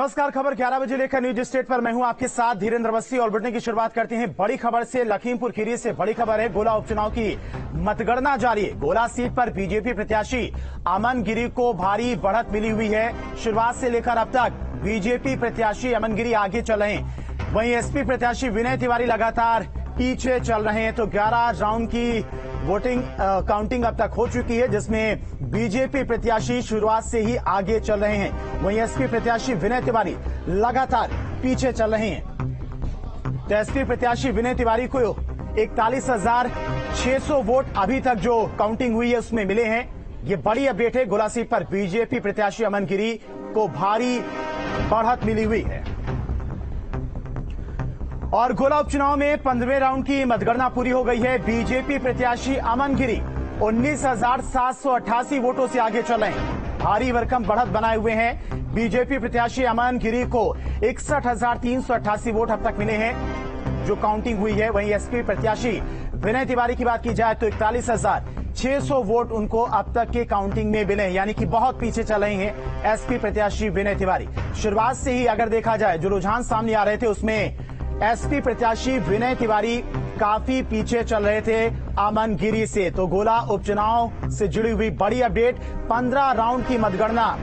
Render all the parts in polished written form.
नमस्कार। खबर 11 बजे लेकर न्यूज स्टेट पर मैं हूं आपके साथ धीरेन्द्र अवस्थी और बुलेटिन की शुरुआत करते हैं बड़ी खबर से। लखीमपुर खीरी से बड़ी खबर है, गोला उपचुनाव की मतगणना जारी है। गोला सीट पर बीजेपी प्रत्याशी अमन गिरी को भारी बढ़त मिली हुई है। शुरुआत से लेकर अब तक बीजेपी प्रत्याशी अमन गिरी आगे चल रहे हैं, वहीं एसपी प्रत्याशी विनय तिवारी लगातार पीछे चल रहे हैं। तो 11 राउंड की वोटिंग काउंटिंग अब तक हो चुकी है, जिसमें बीजेपी प्रत्याशी शुरुआत से ही आगे चल रहे हैं, वहीं एसपी प्रत्याशी विनय तिवारी लगातार पीछे चल रहे हैं। तो एसपी प्रत्याशी विनय तिवारी को 41,600 वोट अभी तक जो काउंटिंग हुई है उसमें मिले हैं। ये बड़ी अपडेट है। गोला सीट पर बीजेपी प्रत्याशी अमन गिरी को भारी बढ़त मिली हुई है। और गोला उपचुनाव में 15वें राउंड की मतगणना पूरी हो गई है। बीजेपी प्रत्याशी अमन गिरी 19,788 वोटों से आगे चल रहे हैं, भारी भरकम बढ़त बनाए हुए हैं। बीजेपी प्रत्याशी अमन गिरी को 61,388 वोट अब तक मिले हैं जो काउंटिंग हुई है। वहीं एसपी प्रत्याशी विनय तिवारी की बात की जाए तो 41,600 वोट उनको अब तक के काउंटिंग में मिले हैं, यानी कि बहुत पीछे चल रहे हैं एसपी प्रत्याशी विनय तिवारी। शुरुआत से ही अगर देखा जाए जो रुझान सामने आ रहे थे उसमें एसपी प्रत्याशी विनय तिवारी काफी पीछे चल रहे थे अमन गिरी से। तो गोला उपचुनाव से जुड़ी हुई बड़ी अपडेट, 15 राउंड की मतगणना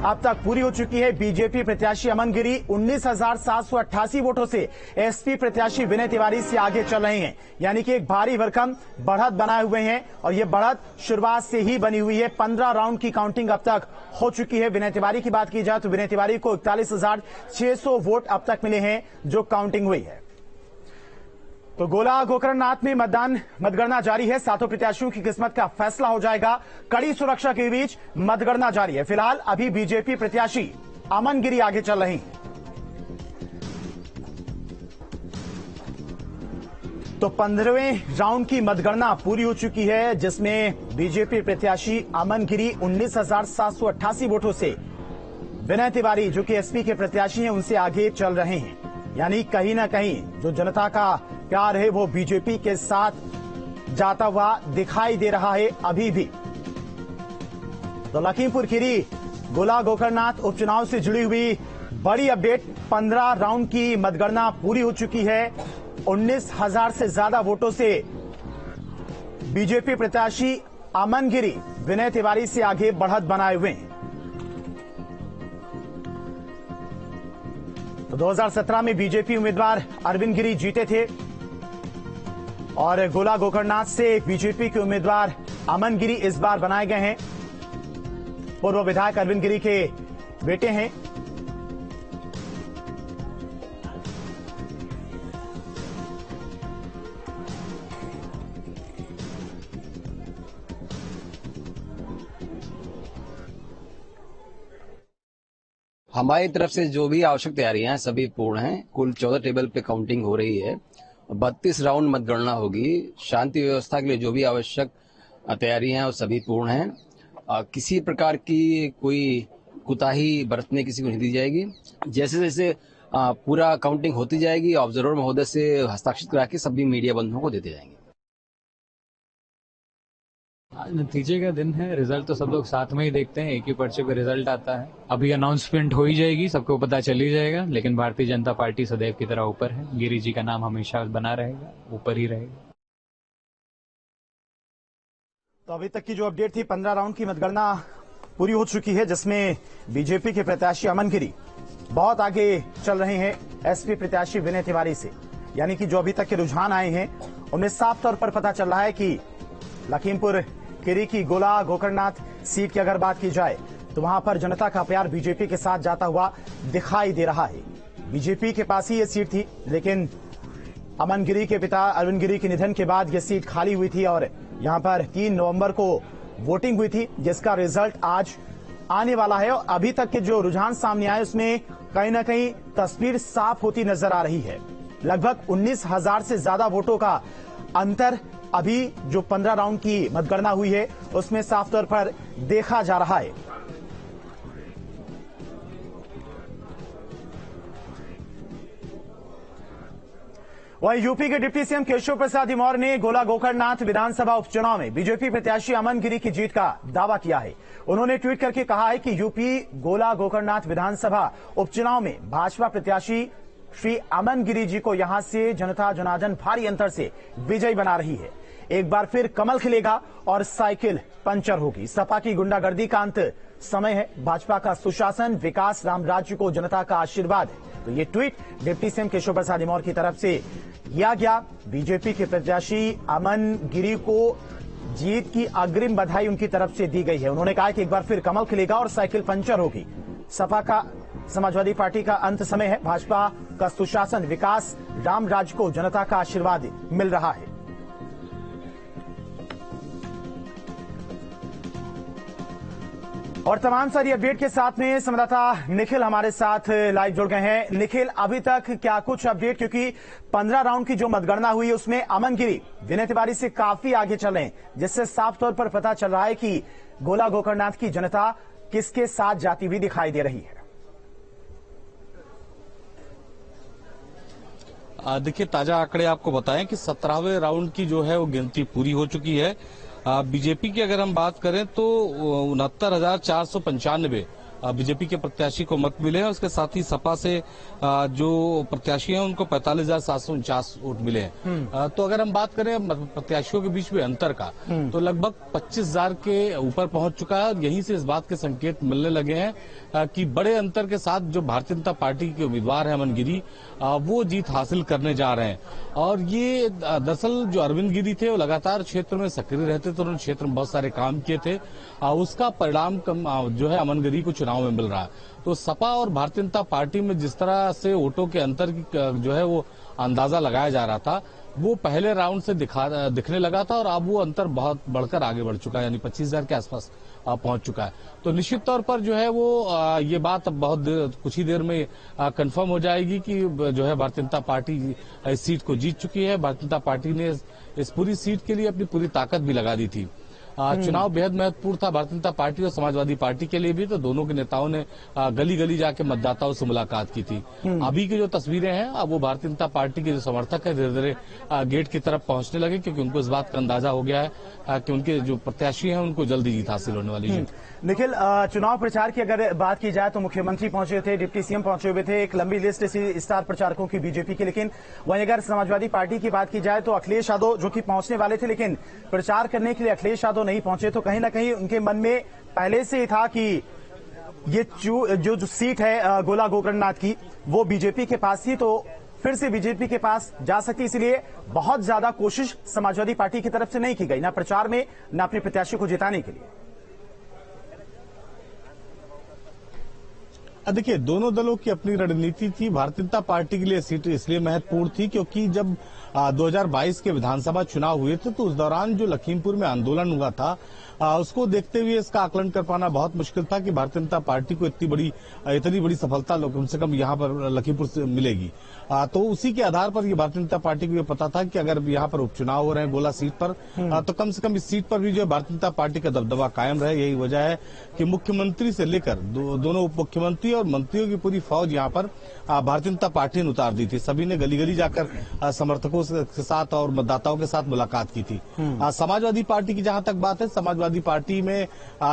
अब तक पूरी हो चुकी है। बीजेपी प्रत्याशी अमन गिरी 19,788 वोटों से एसपी प्रत्याशी विनय तिवारी से आगे चल रहे हैं, यानी कि एक भारी भरकम बढ़त बनाए हुए हैं। और ये बढ़त शुरुआत से ही बनी हुई है। 15 राउंड की काउंटिंग अब तक हो चुकी है। विनय तिवारी की बात की जाए तो विनय तिवारी को 41,600 वोट अब तक मिले हैं जो काउंटिंग हुई है। तो गोला गोकरणनाथ में मतगणना जारी है। सातों प्रत्याशियों की किस्मत का फैसला हो जाएगा। कड़ी सुरक्षा के बीच मतगणना जारी है। फिलहाल अभी बीजेपी प्रत्याशी अमन गिरी आगे चल रही हैं। तो 15वें राउंड की मतगणना पूरी हो चुकी है, जिसमें बीजेपी प्रत्याशी अमन गिरी 19,788 वोटों से विनय तिवारी जो कि एसपी के प्रत्याशी हैं उनसे आगे चल रहे हैं। यानी कहीं ना कहीं जो जनता का प्यार है वो बीजेपी के साथ जाता हुआ दिखाई दे रहा है अभी भी। तो लखीमपुर खीरी गोला गोकरणनाथ उपचुनाव से जुड़ी हुई बड़ी अपडेट, 15 राउंड की मतगणना पूरी हो चुकी है। 19,000 से ज्यादा वोटों से बीजेपी प्रत्याशी अमन गिरी विनय तिवारी से आगे बढ़त बनाए हुए हैं। तो 2017 में बीजेपी उम्मीदवार अरविंद गिरी जीते थे और गोला गोकरणनाथ से बीजेपी के उम्मीदवार अमन गिरी इस बार बनाए गए हैं। पूर्व विधायक अरविंद गिरी के बेटे हैं। हमारी तरफ से जो भी आवश्यक तैयारियां हैं सभी पूर्ण हैं। कुल 14 टेबल पे काउंटिंग हो रही है। 32 राउंड मतगणना होगी। शांति व्यवस्था के लिए जो भी आवश्यक तैयारियां हैं वो सभी पूर्ण हैं। किसी प्रकार की कोई कुताही बरतने किसी को नहीं दी जाएगी। जैसे जैसे पूरा काउंटिंग होती जाएगी ऑब्जर्वर महोदय से हस्ताक्षरित करा के सभी मीडिया बंधुओं को देते जाएंगे। आज नतीजे का दिन है। रिजल्ट तो सब लोग साथ में ही देखते हैं, एक ही पर्चे पे रिजल्ट आता है। अभी अनाउंसमेंट हो ही जाएगी, सबको पता चल ही जाएगा। लेकिन भारतीय जनता पार्टी सदैव की तरह ऊपर है। गिरी जी का नाम हमेशा बना रहेगा, ऊपर ही रहेगा। तो अभी तक की जो अपडेट थी, 15 राउंड की मतगणना पूरी हो चुकी है, जिसमें बीजेपी के प्रत्याशी अमन गिरी बहुत आगे चल रहे हैं एसपी प्रत्याशी विनय तिवारी से। यानी कि जो अभी तक के रुझान आए हैं उनमें साफ तौर पर पता चल रहा है कि लखीमपुर खीरी की गोला गोकरणनाथ सीट की अगर बात की जाए तो वहां पर जनता का प्यार बीजेपी के साथ जाता हुआ दिखाई दे रहा है। बीजेपी के पास ही ये सीट थी, लेकिन अमन गिरी के पिता अरविंद गिरी के निधन के बाद ये सीट खाली हुई थी और यहां पर 3 नवंबर को वोटिंग हुई थी, जिसका रिजल्ट आज आने वाला है। और अभी तक के जो रुझान सामने आए उसमें कहीं ना कहीं तस्वीर साफ होती नजर आ रही है। लगभग 19,000 से ज्यादा वोटों का अंतर अभी जो 15 राउंड की मतगणना हुई है उसमें साफ तौर पर देखा जा रहा है। वहीं यूपी के डिप्टी सीएम केशव प्रसाद मौर्य ने गोला गोकर्णनाथ विधानसभा उपचुनाव में बीजेपी प्रत्याशी अमन गिरी की जीत का दावा किया है। उन्होंने ट्वीट करके कहा है कि यूपी गोला गोकर्णनाथ विधानसभा उपचुनाव में भाजपा प्रत्याशी श्री अमन गिरी जी को यहां से जनता जनार्दन भारी अंतर से विजयी बना रही है। एक बार फिर कमल खिलेगा और साइकिल पंचर होगी। सपा की गुंडागर्दी का अंत समय है। भाजपा का सुशासन, विकास, राम राज्य को जनता का आशीर्वाद है। तो ये tweet deputy CM Keshav Prasad Maurya की तरफ से किया गया। बीजेपी के प्रत्याशी अमन गिरी को जीत की अग्रिम बधाई उनकी तरफ से दी गई है। उन्होंने कहा कि एक बार फिर कमल खिलेगा और साइकिल पंचर होगी। सपा का समाजवादी पार्टी का अंत समय है। भाजपा का सुशासन, विकास, राम राज्य को जनता का आशीर्वाद मिल रहा है। और तमाम सारी अपडेट के साथ में संवाददाता निखिल हमारे साथ लाइव जुड़ गए हैं। निखिल, अभी तक क्या कुछ अपडेट, क्योंकि 15 राउंड की जो मतगणना हुई है उसमें अमन गिरी विनय तिवारी से काफी आगे चल रहे हैं, जिससे साफ तौर पर पता चल रहा है कि गोला गोकर्णनाथ की जनता किसके साथ जाती हुई दिखाई दे रही है। देखिए, ताजा आंकड़े आपको बताएं कि 17वें राउंड की जो है वो गिनती पूरी हो चुकी है। बीजेपी की अगर हम बात करें तो 69,495 बीजेपी के प्रत्याशी को मत मिले हैं। उसके साथ ही सपा से जो प्रत्याशी हैं उनको 45,749 वोट मिले हैं। तो अगर हम बात करें प्रत्याशियों के बीच में अंतर का, तो लगभग 25,000 के ऊपर पहुंच चुका है। और यहीं से इस बात के संकेत मिलने लगे हैं कि बड़े अंतर के साथ जो भारतीय जनता पार्टी के उम्मीदवार हैं अमन गिरी, वो जीत हासिल करने जा रहे हैं। और ये दरअसल जो अरविंद गिरी थे वो लगातार क्षेत्र में सक्रिय रहते थे, उन्होंने क्षेत्र में बहुत सारे काम किए थे। उसका परिणाम जो है अमन गिरी को चुनाव में मिल रहा है। तो सपा और भारतीय जनता पार्टी में जिस तरह से वोटों के अंतर की जो है वो अंदाजा लगाया जा रहा था, वो पहले राउंड से दिखने लगा था। और अब वो अंतर बहुत बढ़कर आगे बढ़ चुका है, यानी 25,000 के आसपास पहुंच चुका है। तो निश्चित तौर पर जो है वो ये बात अब कुछ ही देर में कंफर्म हो जाएगी कि जो है भारतीय जनता पार्टी इस सीट को जीत चुकी है। भारतीय जनता पार्टी ने इस पूरी सीट के लिए अपनी पूरी ताकत भी लगा दी थी। चुनाव बेहद महत्वपूर्ण था भारतीय जनता पार्टी और समाजवादी पार्टी के लिए भी। तो दोनों के नेताओं ने गली गली जाके मतदाताओं से मुलाकात की थी। अभी की जो तस्वीरें हैं, अब वो भारतीय जनता पार्टी के जो समर्थक है धीरे धीरे गेट की तरफ पहुंचने लगे, क्योंकि उनको इस बात का अंदाजा हो गया है कि उनके जो प्रत्याशी हैं उनको जल्दी जीत हासिल होने वाली है। निखिल, चुनाव प्रचार की अगर बात की जाए तो मुख्यमंत्री पहुंचे थे, डिप्टी सीएम पहुंचे हुए थे, एक लंबी लिस्ट स्टार प्रचारकों की बीजेपी की। लेकिन वहीं अगर समाजवादी पार्टी की बात की जाए तो अखिलेश यादव जो कि पहुंचने वाले थे, लेकिन प्रचार करने के लिए अखिलेश यादव नहीं पहुंचे। तो कहीं ना कहीं उनके मन में पहले से ही था कि ये जो सीट है गोला गोकर्णनाथ की, वो बीजेपी के पास थी, तो फिर से बीजेपी के पास जा सकती। इसलिए बहुत ज्यादा कोशिश समाजवादी पार्टी की तरफ से नहीं की गई, ना प्रचार में, ना अपने प्रत्याशी को जिताने के लिए। देखिए, दोनों दलों की अपनी रणनीति थी। भारतीय जनता पार्टी के लिए सीट इसलिए महत्वपूर्ण थी क्योंकि जब 2022 के विधानसभा चुनाव हुए थे तो उस दौरान जो लखीमपुर में आंदोलन हुआ था, उसको देखते हुए इसका आकलन कर पाना बहुत मुश्किल था कि भारतीय जनता पार्टी को इतनी बड़ी सफलता कम से कम यहां पर लखीमपुर से मिलेगी। तो उसी के आधार पर ये भारतीय जनता पार्टी को ये पता था कि अगर यहां पर उपचुनाव हो रहे हैं गोला सीट पर, तो कम से कम इस सीट पर भी जो भारतीय जनता पार्टी का दबदबा कायम रहे। यही वजह है कि मुख्यमंत्री से लेकर दोनों उप मुख्यमंत्री और मंत्रियों की पूरी फौज यहां पर भारतीय जनता पार्टी ने उतार दी थी। सभी ने गली गली जाकर समर्थकों के साथ और मतदाताओं के साथ मुलाकात की थी। समाजवादी पार्टी की जहां तक बात है, समाजवादी पार्टी में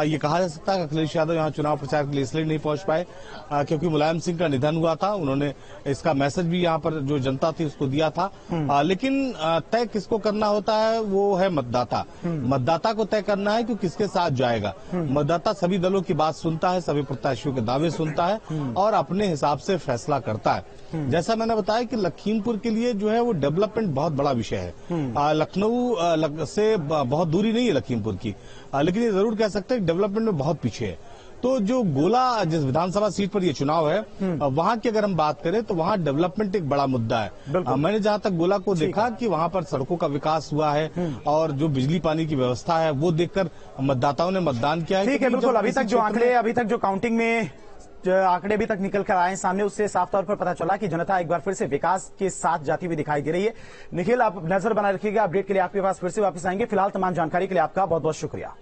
ये कहा जा सकता है कि अखिलेश यादव यहां चुनाव प्रचार के लिए इसलिए नहीं पहुंच पाए क्योंकि मुलायम सिंह का निधन हुआ था। उन्होंने इसका मैसेज भी यहां पर जो जनता थी उसको दिया था। लेकिन तय किसको करना होता है वो है मतदाता। मतदाता को तय करना है कि किसके साथ जाएगा। मतदाता सभी दलों की बात सुनता है, सभी प्रत्याशियों के दावे सुनता है और अपने हिसाब से फैसला करता है। जैसा मैंने बताया कि लखीमपुर के लिए जो है वो डेवलपमेंट बहुत बड़ा विषय है। लखनऊ से बहुत दूरी नहीं है लखीमपुर की, लेकिन ये जरूर कह सकते हैं डेवलपमेंट में बहुत पीछे है। तो जो गोला जिस विधानसभा सीट पर ये चुनाव है, वहां की अगर हम बात करें तो वहां डेवलपमेंट एक बड़ा मुद्दा है। मैंने जहां तक गोला को देखा कि वहां पर सड़कों का विकास हुआ है और जो बिजली पानी की व्यवस्था है वो देखकर मतदाताओं ने मतदान किया है। ठीक है, बिल्कुल। अभी तक जो काउंटिंग में आंकड़े अभी तक निकल कर आए सामने, उससे साफ तौर पर पता चला कि जनता एक बार फिर से विकास के साथ जाती हुई दिखाई दे रही है। निखिल, आप नजर बनाए रखिएगा। अपडेट के लिए आपके पास फिर से वापस आएंगे। फिलहाल तमाम जानकारी के लिए आपका बहुत बहुत शुक्रिया।